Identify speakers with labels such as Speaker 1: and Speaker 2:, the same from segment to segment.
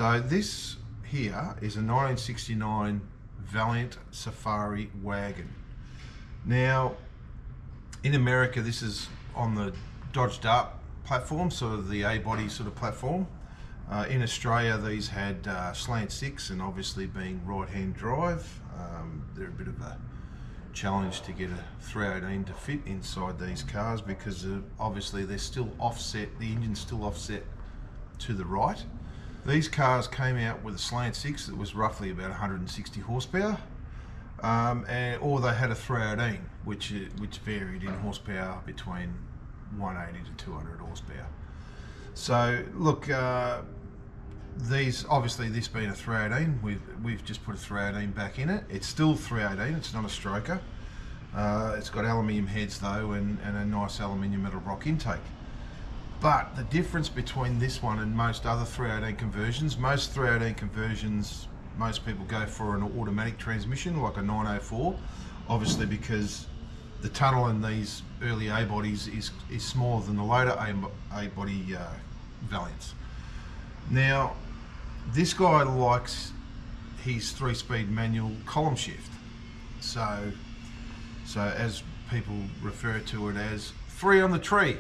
Speaker 1: So this here is a 1969 Valiant Safari Wagon. Now, in America, this is on the Dodge Dart platform, sort of the A-body sort of platform. In Australia, these had Slant 6, and obviously being right-hand drive, they're a bit of a challenge to get a 318 to fit inside these cars because obviously they're still offset, the engine's still offset to the right. These cars came out with a Slant 6 that was roughly about 160 horsepower, or they had a 318 which varied in horsepower between 180 to 200 horsepower. So look, these, obviously this being a 318, we've just put a 318 back in it. It's still 318, it's not a stroker. It's got aluminium heads though, and a nice aluminium metal rock intake. But the difference between this one and most other 318 conversions, most people go for an automatic transmission like a 904, obviously because the tunnel in these early A-bodies is smaller than the later A-body Valiants. Now, this guy likes his 3-speed manual column shift. So as people refer to it as 3 on the tree.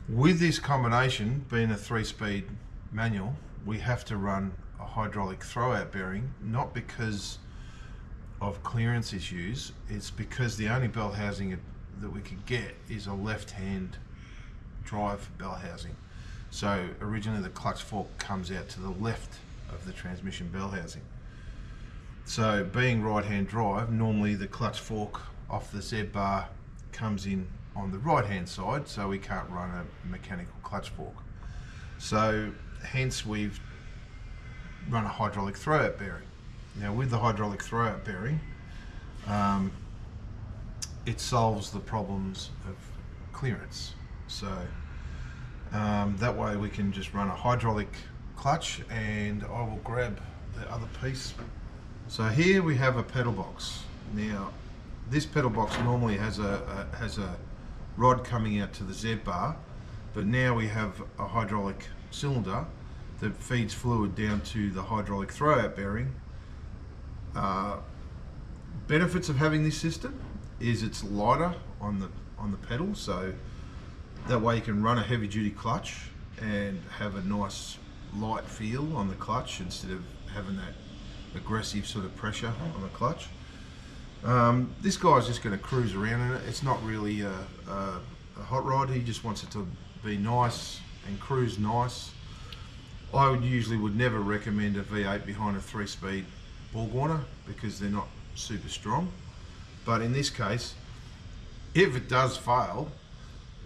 Speaker 1: With this combination being a 3-speed manual, we have to run a hydraulic throwout bearing, not because of clearance issues, it's because the only bell housing that we could get is a left-hand drive bell housing. So originally the clutch fork comes out to the left of the transmission bell housing. So being right-hand drive, normally the clutch fork off the Z bar comes in on the right-hand side, so we can't run a mechanical clutch fork. So hence we've run a hydraulic throwout bearing. Now with the hydraulic throwout bearing, it solves the problems of clearance. So that way we can just run a hydraulic clutch, and I will grab the other piece. So here we have a pedal box. Now this pedal box normally has a rod coming out to the Z bar, but now we have a hydraulic cylinder that feeds fluid down to the hydraulic throwout bearing. Benefits of having this system is it's lighter on the pedal, so that way you can run a heavy duty clutch and have a nice light feel on the clutch instead of having that aggressive sort of pressure on the clutch. This guy's just going to cruise around in it. It's not really a hot rod. He just wants it to be nice and cruise nice. I would never recommend a V8 behind a 3-speed Borg Warner because they're not super strong. But in this case, if it does fail,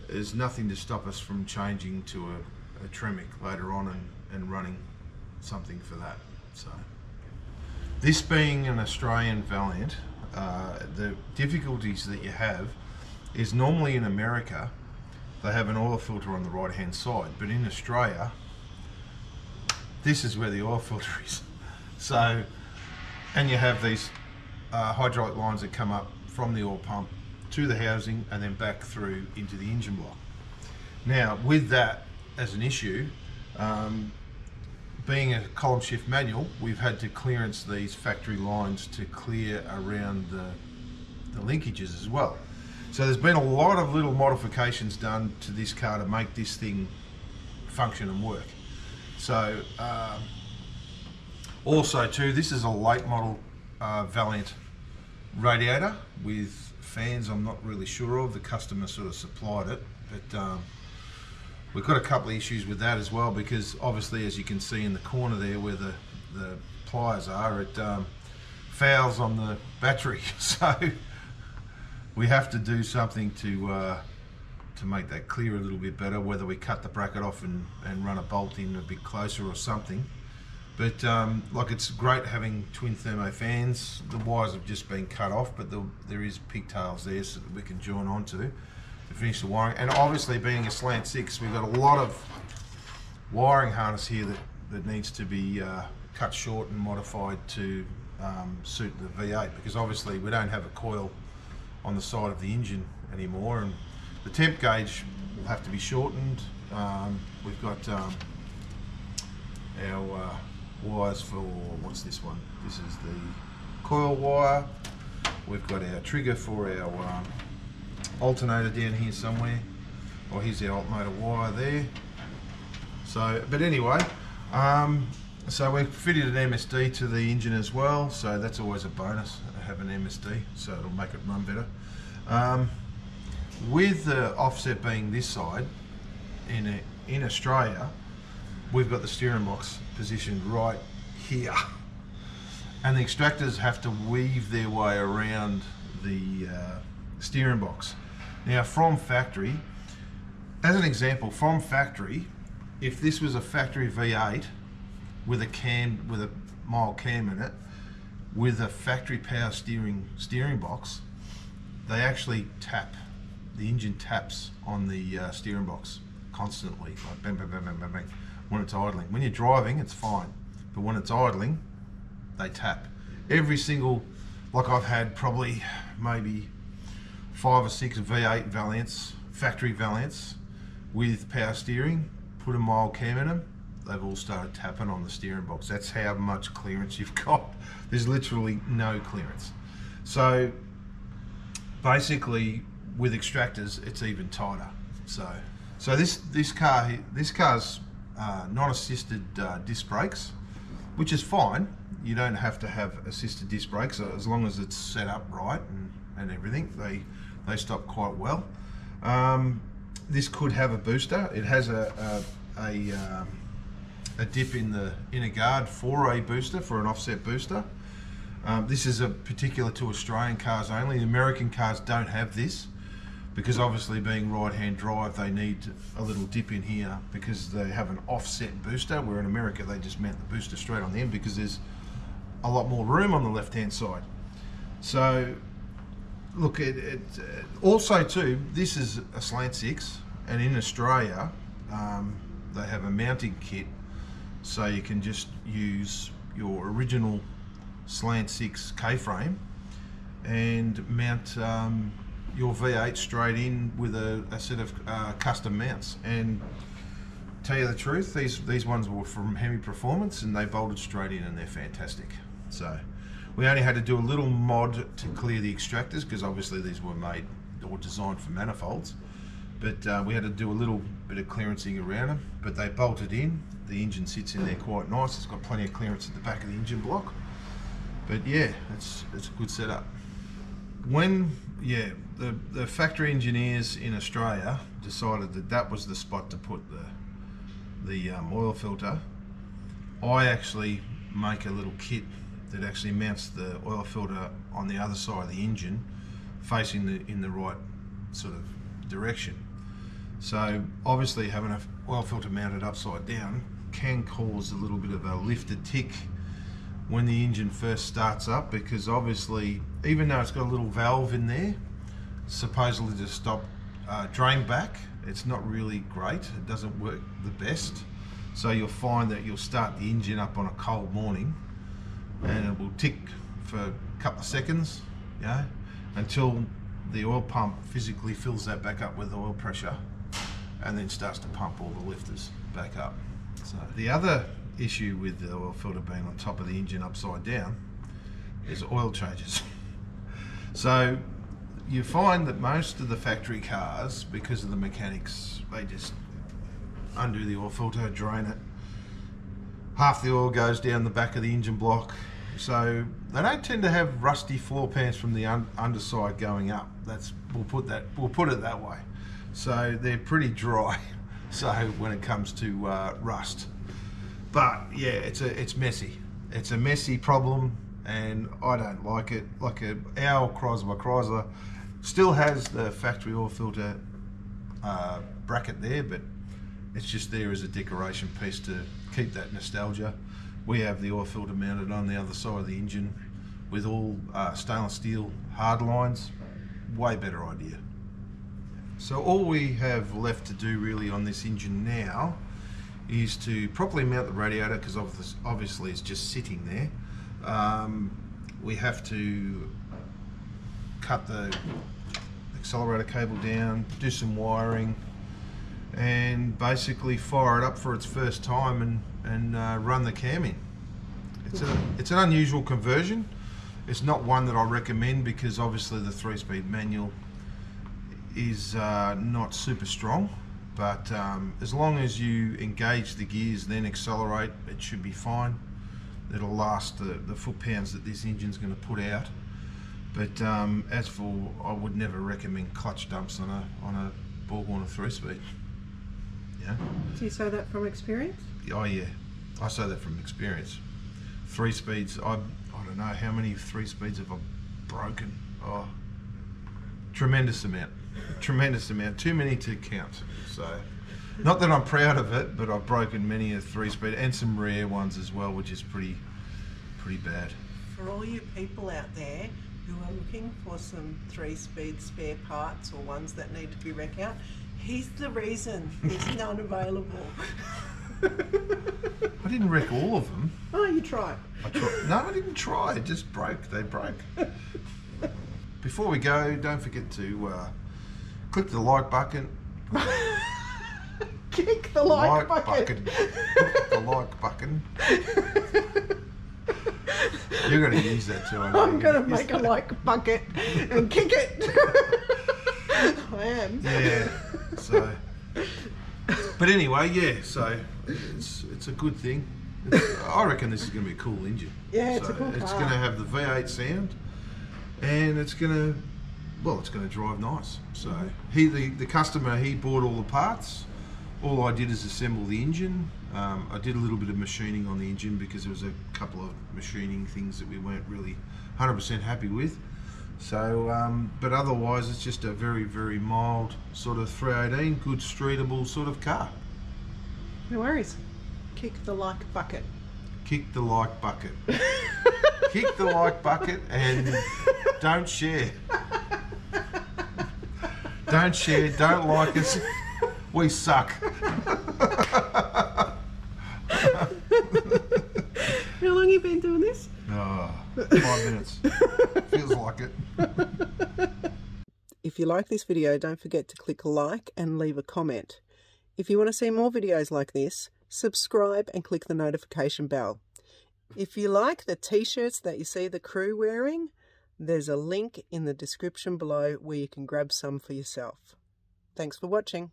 Speaker 1: there's nothing to stop us from changing to a Tremec later on and running something for that. So this being an Australian Valiant, the difficulties that you have is normally in America they have an oil filter on the right hand side, but in Australia this is where the oil filter is. So, and you have these hydraulic lines that come up from the oil pump to the housing and then back through into the engine block. Now with that as an issue, being a column shift manual, we've had to clearance these factory lines to clear around the linkages as well. So there's been a lot of little modifications done to this car to make this thing function and work. So also too, this is a late model Valiant radiator with fans I'm not really sure of. The customer sort of supplied it, but we've got a couple of issues with that as well, because obviously as you can see in the corner there where the pliers are, it fouls on the battery. So we have to do something to make that clear a little bit better, whether we cut the bracket off and run a bolt in a bit closer or something. But like, it's great having twin thermo fans. The wires have just been cut off, but there is pigtails there so that we can join onto to finish the wiring. And obviously being a Slant 6, we've got a lot of wiring harness here that needs to be cut short and modified to suit the V8, because obviously we don't have a coil on the side of the engine anymore, and the temp gauge will have to be shortened. We've got our wires for, what's this one? This is the coil wire. We've got our trigger for our alternator down here somewhere. Or here's the alternator wire there. So, but anyway, so we've fitted an MSD to the engine as well, so that's always a bonus, have an MSD, so it'll make it run better. With the offset being this side, in Australia, we've got the steering box positioned right here, and the extractors have to weave their way around the steering box. Now from factory, as an example, from factory, if this was a factory V8 with a mild cam in it, with a factory power steering box, they actually tap. The engine taps on the steering box constantly, like bang, bang, bang, bang, bang, bang, when it's idling. When you're driving, it's fine, but when it's idling, they tap. Every single, like I've had probably maybe 5 or 6 V8 Valiants, factory Valiants with power steering, put a mild cam in them, they've all started tapping on the steering box. That's how much clearance you've got. There's literally no clearance. So basically with extractors, it's even tighter. So this car's non-assisted disc brakes, which is fine. You don't have to have assisted disc brakes as long as it's set up right and everything. They stop quite well. This could have a booster. It has a dip in the inner guard for a booster, for an offset booster. This is a particular to Australian cars only. The American cars don't have this, because obviously being right-hand drive, they need a little dip in here because they have an offset booster, where in America they just mount the booster straight on the end because there's a lot more room on the left-hand side. So look, also too, this is a Slant 6, and in Australia they have a mounting kit, so you can just use your original Slant 6 K-frame and mount your V8 straight in with a set of custom mounts. And tell you the truth, these ones were from Hemi Performance and they bolted straight in and they're fantastic. So we only had to do a little mod to clear the extractors, because obviously these were made or designed for manifolds, but we had to do a little bit of clearancing around them, but they bolted in. The engine sits in there quite nice. It's got plenty of clearance at the back of the engine block. But yeah, it's a good setup. When the factory engineers in Australia decided that was the spot to put the oil filter, I actually make a little kit that actually mounts the oil filter on the other side of the engine, facing in the right sort of direction. So obviously having an oil filter mounted upside down can cause a little bit of a lifted tick when the engine first starts up, because obviously, even though it's got a little valve in there supposedly to stop drain back, it's not really great. It doesn't work the best. So you'll find that you'll start the engine up on a cold morning and it will tick for a couple of seconds, you know, until the oil pump physically fills that back up with oil pressure and then starts to pump all the lifters back up. So the other issue with the oil filter being on top of the engine upside down is oil changes. So you find that most of the factory cars, because of the mechanics, they just undo the oil filter, drain it, half the oil goes down the back of the engine block. So they don't tend to have rusty floor pans from the underside going up. We'll put it that way. So they're pretty dry. So when it comes to rust, but yeah, it's messy. It's a messy problem, and I don't like it. Like our Chrysler still has the factory oil filter bracket there, but it's just there as a decoration piece to keep that nostalgia. We have the oil filter mounted on the other side of the engine with all stainless steel hard lines. Way better idea. So all we have left to do really on this engine now is to properly mount the radiator, because obviously it's just sitting there. We have to cut the accelerator cable down, do some wiring, and basically fire it up for its first time and run the cam in. It's an unusual conversion. It's not one that I recommend because obviously the 3-speed manual is not super strong, but as long as you engage the gears then accelerate, it should be fine. It'll last the foot-pounds that this engine's going to put out. But as for, I would never recommend clutch dumps on a Borg Warner 3-speed. Yeah.
Speaker 2: Do you say that from experience?
Speaker 1: Oh yeah, I say that from experience. 3-speeds, I don't know how many 3-speeds have I broken. Oh, tremendous amount, too many to count. So, not that I'm proud of it, but I've broken many a 3-speed and some rare ones as well, which is pretty bad.
Speaker 2: For all you people out there who are looking for some 3-speed spare parts or ones that need to be wrecked out, he's the reason there's none available.
Speaker 1: I didn't wreck all of them.
Speaker 2: Oh, you tried.
Speaker 1: No, I didn't try. It just broke. They broke. Before we go, don't forget to click the like button.
Speaker 2: Kick the like button.
Speaker 1: Click the like button. You're going to use that too.
Speaker 2: I'm going to make a like bucket and kick it. I am.
Speaker 1: Yeah. So. But anyway, yeah. So it's a good thing. I reckon this is going to be a cool engine.
Speaker 2: Yeah, it's a cool car.
Speaker 1: It's going to have the V8 sound, and it's going to drive nice. So the customer, he bought all the parts. All I did is assemble the engine. I did a little bit of machining on the engine because there was a couple of machining things that we weren't really 100% happy with. So, but otherwise it's just a very, very mild sort of 318, good streetable sort of car.
Speaker 2: No worries. Kick the like bucket.
Speaker 1: Kick the like bucket. Kick the like bucket and don't share. Don't share, don't like us. We suck.
Speaker 2: How long have you been doing this?
Speaker 1: 5 minutes. Feels like it.
Speaker 2: If you like this video, don't forget to click like and leave a comment. If you want to see more videos like this, subscribe and click the notification bell. If you like the t-shirts that you see the crew wearing, there's a link in the description below where you can grab some for yourself. Thanks for watching.